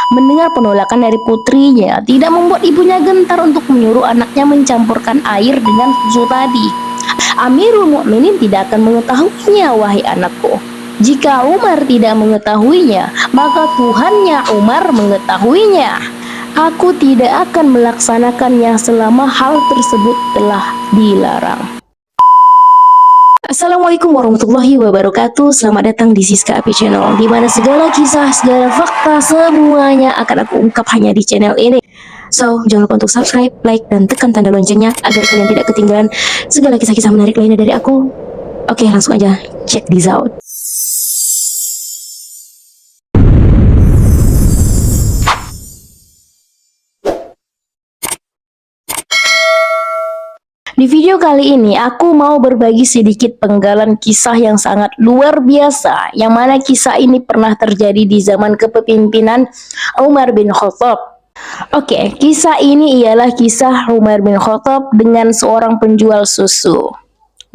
Mendengar penolakan dari putrinya tidak membuat ibunya gentar untuk menyuruh anaknya mencampurkan air dengan susu tadi. Amirul Mukminin tidak akan mengetahuinya, wahai anakku. Jika Umar tidak mengetahuinya, maka Tuhannya Umar mengetahuinya. Aku tidak akan melaksanakannya selama hal tersebut telah dilarang. Assalamualaikum warahmatullahi wabarakatuh. Selamat datang di Siska Api Channel, di mana segala kisah, segala fakta, semuanya akan aku ungkap hanya di channel ini. So, jangan lupa untuk subscribe, like, dan tekan tanda loncengnya agar kalian tidak ketinggalan segala kisah-kisah menarik lainnya dari aku. Oke, langsung aja check this out. Di video kali ini aku mau berbagi sedikit penggalan kisah yang sangat luar biasa, yang mana kisah ini pernah terjadi di zaman kepemimpinan Umar bin Khattab. Oke, kisah ini ialah kisah Umar bin Khattab dengan seorang penjual susu.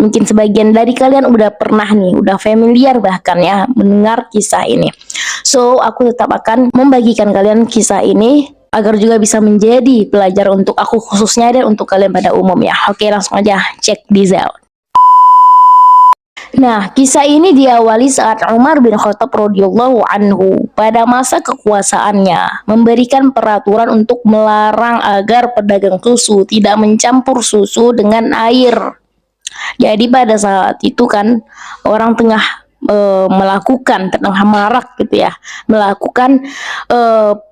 Mungkin sebagian dari kalian udah pernah nih, udah familiar bahkan ya mendengar kisah ini. So, aku tetap akan membagikan kalian kisah ini agar juga bisa menjadi pelajar untuk aku khususnya dan untuk kalian pada umum ya. Oke, langsung aja check this out. Nah, kisah ini diawali saat Umar bin Khattab radhiyallahu anhu pada masa kekuasaannya memberikan peraturan untuk melarang agar pedagang susu tidak mencampur susu dengan air. Jadi pada saat itu kan orang tengah melakukan tengah marak gitu ya, melakukan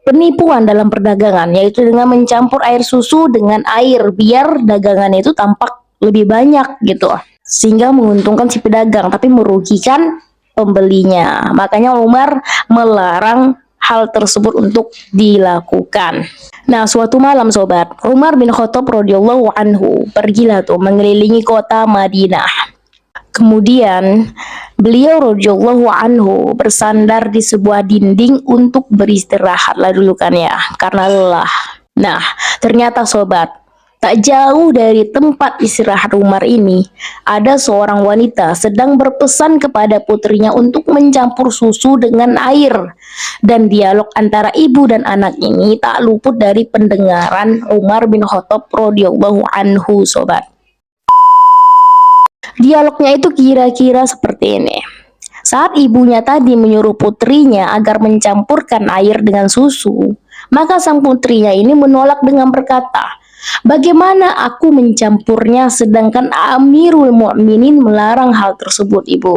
penipuan dalam perdagangan, yaitu dengan mencampur air susu dengan air biar dagangannya itu tampak lebih banyak gitu, sehingga menguntungkan si pedagang tapi merugikan pembelinya. Makanya Umar melarang hal tersebut untuk dilakukan. Nah, suatu malam sobat, Umar bin Khattab radhiyallahu anhu pergilah tuh mengelilingi kota Madinah. Kemudian beliau radhiyallahu anhu bersandar di sebuah dinding untuk beristirahat lah dulu kan ya, karena lelah. Nah, ternyata sobat, tak jauh dari tempat istirahat Umar ini, ada seorang wanita sedang berpesan kepada putrinya untuk mencampur susu dengan air. Dan dialog antara ibu dan anak ini tak luput dari pendengaran Umar bin Khattab radhiyallahu anhu sobat. Dialognya itu kira-kira seperti ini. Saat ibunya tadi menyuruh putrinya agar mencampurkan air dengan susu, maka sang putrinya ini menolak dengan berkata, "Bagaimana aku mencampurnya sedangkan Amirul Mukminin melarang hal tersebut, Ibu?"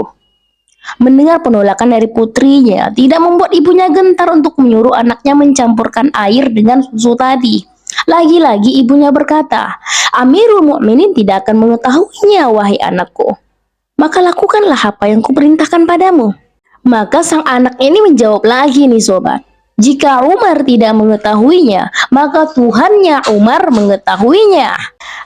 Mendengar penolakan dari putrinya tidak membuat ibunya gentar untuk menyuruh anaknya mencampurkan air dengan susu tadi. Lagi-lagi ibunya berkata, "Amirul Mukminin tidak akan mengetahuinya, wahai anakku. Maka lakukanlah apa yang kuperintahkan padamu." Maka sang anak ini menjawab lagi nih sobat, "Jika Umar tidak mengetahuinya, maka Tuhannya Umar mengetahuinya.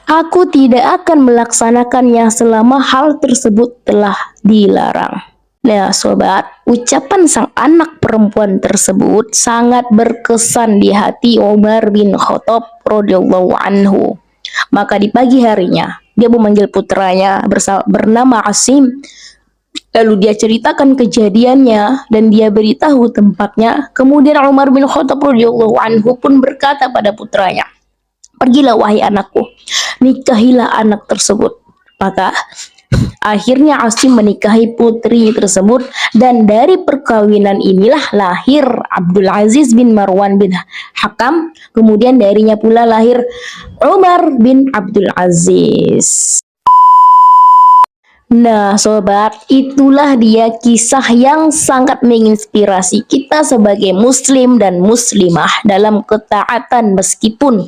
Aku tidak akan melaksanakannya selama hal tersebut telah dilarang." Nah sobat, ucapan sang anak perempuan tersebut sangat berkesan di hati Umar bin Khattab radhiyallahu anhu. Maka di pagi harinya, dia memanggil putranya bernama Asim. Lalu dia ceritakan kejadiannya dan dia beritahu tempatnya. Kemudian Umar bin Khattab radhiyallahu anhu pun berkata pada putranya, "Pergilah wahai anakku, nikahilah anak tersebut." Maka akhirnya Asim menikahi putri tersebut, dan dari perkawinan inilah lahir Abdul Aziz bin Marwan bin Hakam. Kemudian darinya pula lahir Umar bin Abdul Aziz. Nah sobat, itulah dia kisah yang sangat menginspirasi kita sebagai muslim dan muslimah dalam ketaatan meskipun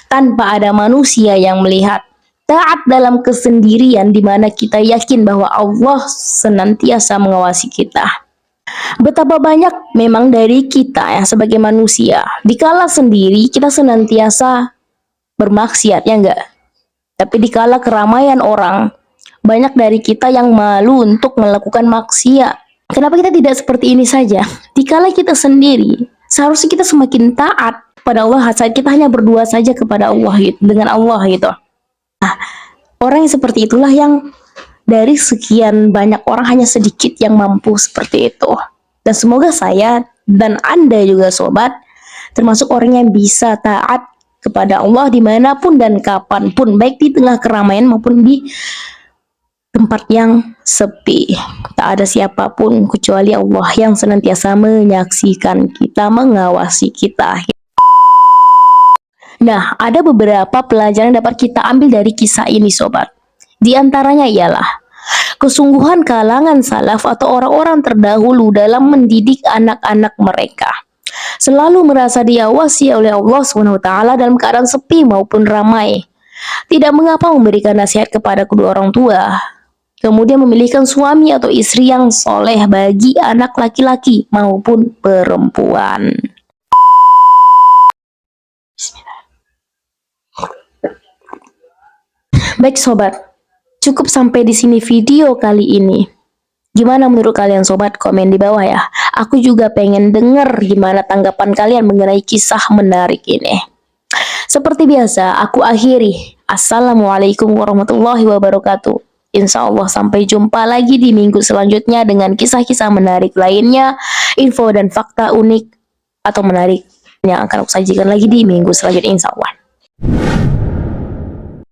tanpa ada manusia yang melihat. Taat dalam kesendirian di mana kita yakin bahwa Allah senantiasa mengawasi kita. Betapa banyak memang dari kita ya sebagai manusia, dikala sendiri kita senantiasa bermaksiat ya enggak? Tapi dikala keramaian orang, banyak dari kita yang malu untuk melakukan maksiat. Kenapa kita tidak seperti ini saja? Dikala kita sendiri, seharusnya kita semakin taat pada Allah saat kita hanya berdua saja kepada Allah gitu, dengan Allah gitu. Nah, orang yang seperti itulah yang dari sekian banyak orang hanya sedikit yang mampu seperti itu. Dan semoga saya dan Anda juga sobat termasuk orang yang bisa taat kepada Allah dimanapun dan kapanpun, baik di tengah keramaian maupun di tempat yang sepi. Tak ada siapapun kecuali Allah yang senantiasa menyaksikan kita, mengawasi kita. Nah, ada beberapa pelajaran yang dapat kita ambil dari kisah ini, sobat. Di antaranya ialah kesungguhan kalangan salaf atau orang-orang terdahulu dalam mendidik anak-anak mereka. Selalu merasa diawasi oleh Allah SWT dalam keadaan sepi maupun ramai. Tidak mengapa memberikan nasihat kepada kedua orang tua. Kemudian memilihkan suami atau istri yang soleh bagi anak laki-laki maupun perempuan. Baik sobat, cukup sampai di sini video kali ini. Gimana menurut kalian sobat? Komen di bawah ya. Aku juga pengen denger gimana tanggapan kalian mengenai kisah menarik ini. Seperti biasa, aku akhiri. Assalamualaikum warahmatullahi wabarakatuh. Insya Allah sampai jumpa lagi di minggu selanjutnya dengan kisah-kisah menarik lainnya, info dan fakta unik atau menarik yang akan aku sajikan lagi di minggu selanjutnya insya Allah.